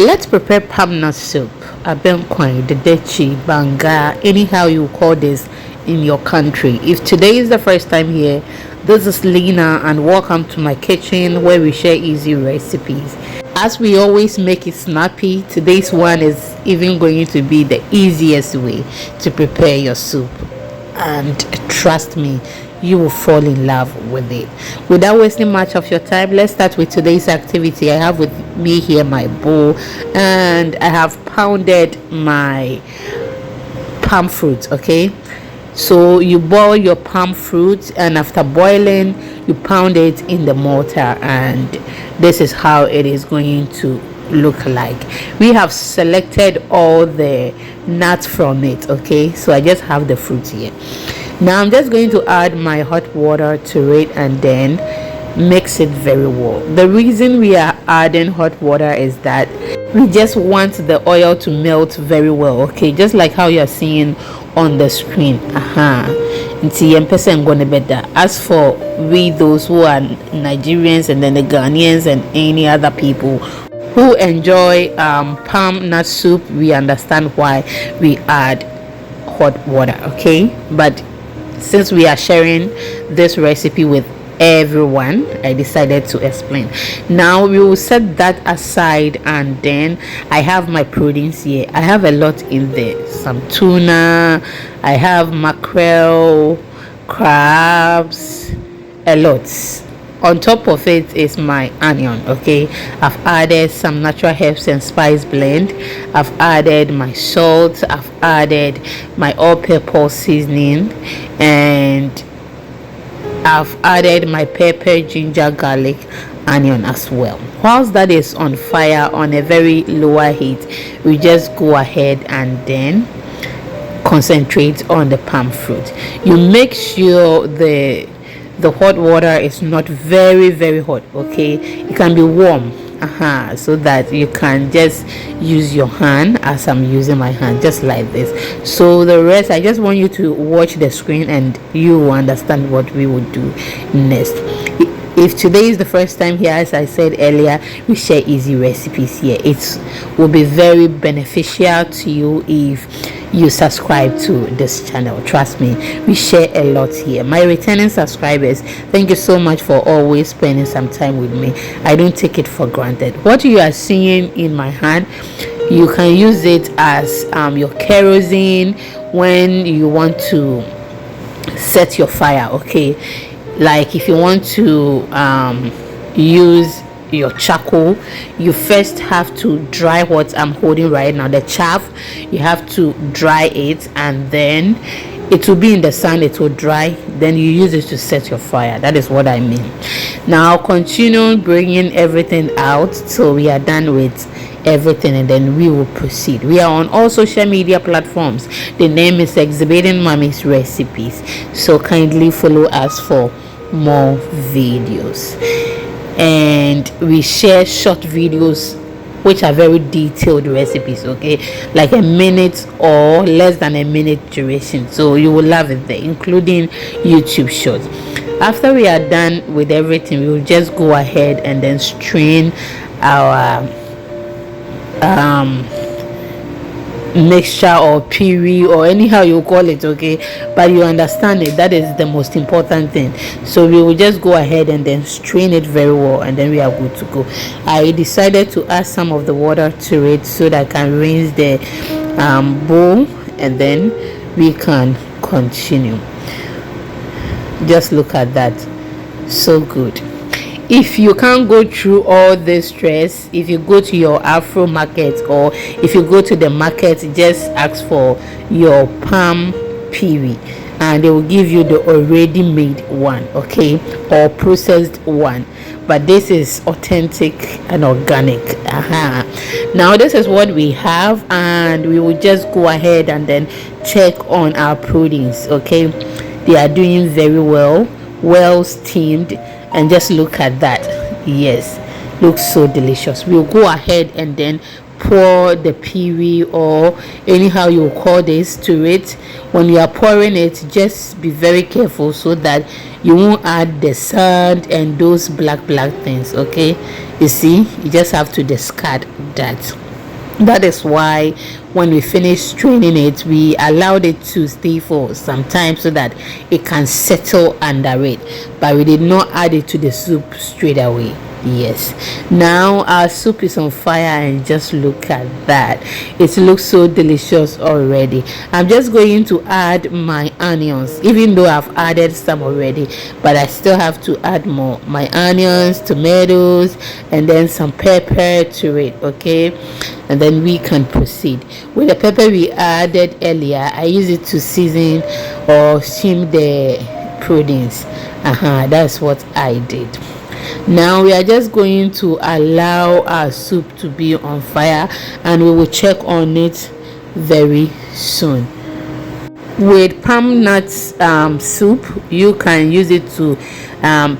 Let's prepare palmnut soup, abenkwai, dedechi, banga, anyhow you call this in your country. If today is the first time here, this is Lena and welcome to my kitchen where we share easy recipes. As we always make it snappy, today's one is even going to be the easiest way to prepare your soup. And trust me, you will fall in love with it. Without wasting much of your time, let's start with today's activity. I have with me here my bowl and I have pounded my palm fruit. Okay, so you boil your palm fruit and after boiling you pound it in the mortar, and this is how it is going to look like. We have selected all the nuts from it. Okay, so I just have the fruit here. Now I'm just going to add my hot water to it and then mix it very well. The reason we are adding hot water is that we just want the oil to melt very well. Okay, just like how you're seeing on the screen. As for we those who are Nigerians and then the Ghanaians and any other people who enjoy palm nut soup, we understand why we add hot water. Okay, but since we are sharing this recipe with everyone, I decided to explain. Now we will set that aside, and then I have my proteins here. I have a lot in there, some tuna, I have mackerel, crabs, a lot. On top of it is my onion. Okay, I've added some natural herbs and spice blend. I've added my salt, I've added my all-purple seasoning, and I've added my pepper, ginger, garlic, onion as well. Whilst that is on fire on a very lower heat, we just go ahead and then concentrate on the palm fruit. You make sure the hot water is not very hot. Okay, it can be warm, so that you can just use your hand as I'm using my hand, just like this. So the rest, I just want you to watch the screen and you will understand what we will do next. If today is the first time here, as I said earlier, we share easy recipes here. It will be very beneficial to you if you subscribe to this channel. Trust me, we share a lot here. My returning subscribers, thank you so much for always spending some time with me. I don't take it for granted. What you are seeing in my hand, you can use it as your kerosene when you want to set your fire. Okay, like if you want to use your charcoal, you first have to dry what I'm holding right now, the chaff. You have to dry it and then it will be in the sun, it will dry, then you use it to set your fire. That is what I mean. Now continue bringing everything out so we are done with everything, and then we will proceed. We are on all social media platforms. The name is Exhibiting Mommy's Recipes, so kindly follow us for more videos. And we share short videos which are very detailed recipes, okay, like a minute or less than a minute duration, so you will love it there, including YouTube shorts. After we are done with everything, we will just go ahead and then strain our mixture or puree or anyhow you call it. Okay, but you understand it, that is the most important thing. So we will just go ahead and then strain it very well, and then we are good to go. I decided to add some of the water to it so that I can rinse the bowl, and then we can continue. Just look at that, so good. If you can't go through all this stress, if you go to your Afro market or if you go to the market, just ask for your palm puree and they will give you the already made one, okay, or processed one. But this is authentic and organic. Now this is what we have, and we will just go ahead and then check on our proteins. Okay, they are doing very well steamed, and just look at that. Yes, looks so delicious. We'll go ahead and then pour the puree, or anyhow you call this, to it. When you are pouring it, just be very careful so that you won't add the sand and those black things. Okay, you see, you just have to discard that. That is why when we finish straining it, we allowed it to stay for some time so that it can settle under it, but we did not add it to the soup straight away. Yes, now our soup is on fire, and just look at that. It looks so delicious already. I'm just going to add my onions, even though I've added some already, but I still have to add more. My onions, tomatoes, and then some pepper to it. Okay, and then we can proceed with the pepper we added earlier. I use it to season or steam the proteins. That's what I did. Now we are just going to allow our soup to be on fire, and we will check on it very soon. With palm nuts soup, you can use it to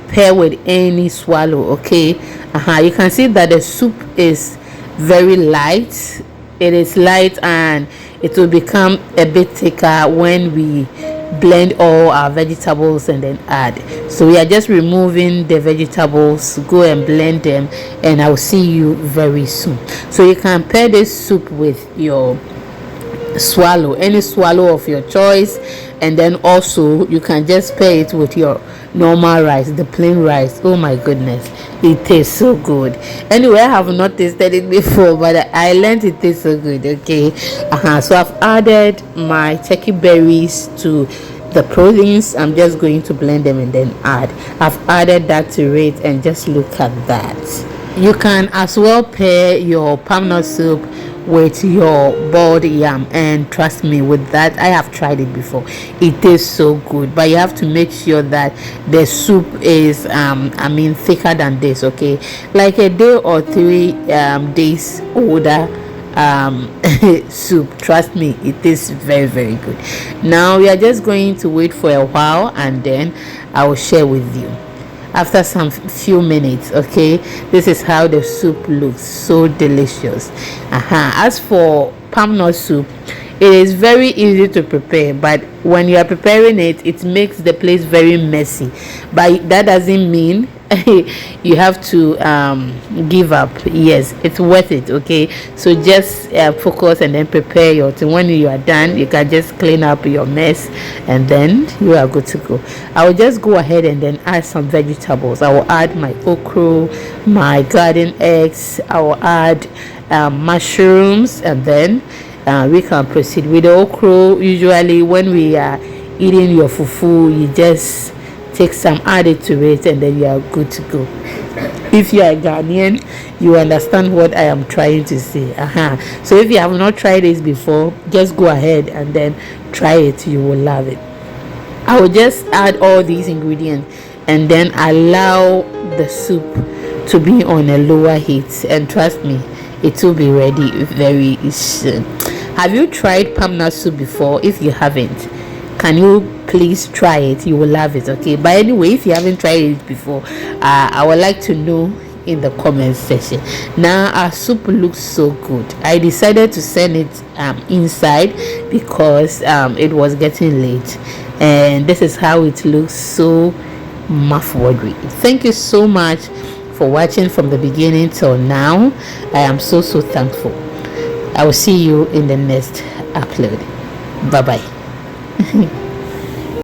pair with any swallow. Okay, you can see that the soup is very light. It is light, and it will become a bit thicker when we blend all our vegetables and then add. So we are just removing the vegetables, go and blend them, and I'll see you very soon. So you can pair this soup with your swallow, any swallow of your choice, and then also you can just pair it with your normal rice, the plain rice. Oh my goodness, it tastes so good. Anyway, I have not tasted it before, but I learned it tastes so good. Okay, so I've added my turkey berries to the proteins. I'm just going to blend them and then I've added that to it, and just look at that. You can as well pair your palm nut soup with your boiled yam, and trust me, with that, I have tried it before. It tastes so good, but you have to make sure that the soup is thicker than this. Okay, like a day or 3 days older soup. Trust me, it tastes very, very good. Now we are just going to wait for a while, and then I will share with you after some few minutes. Okay, this is how the soup looks, so delicious. As for palm nut soup, it is very easy to prepare, but when you are preparing it, it makes the place very messy, but that doesn't mean you have to give up. Yes, it's worth it. Okay, so just focus and then prepare your thing. When you are done, you can just clean up your mess, and then you are good to go. I will just go ahead and then add some vegetables. I will add my okra, my garden eggs. I will add mushrooms, and then we can proceed with the okra. Usually when we are eating your fufu, you just take some, add it to it, and then you are good to go. If you are Ghanaian, you understand what I am trying to say. So if you have not tried this before, just go ahead and then try it. You will love it. I will just add all these ingredients and then allow the soup to be on a lower heat, and trust me, it will be ready very soon. Have you tried palm nut soup before? If you haven't, can you please try it? You will love it. Okay, but anyway, if you haven't tried it before, I would like to know in the comment section. Now our soup looks so good. I decided to send it inside because it was getting late, and this is how it looks, so mouth-watering. Thank you so much for watching from the beginning till now. I am so thankful. I will see you in the next upload. Bye bye.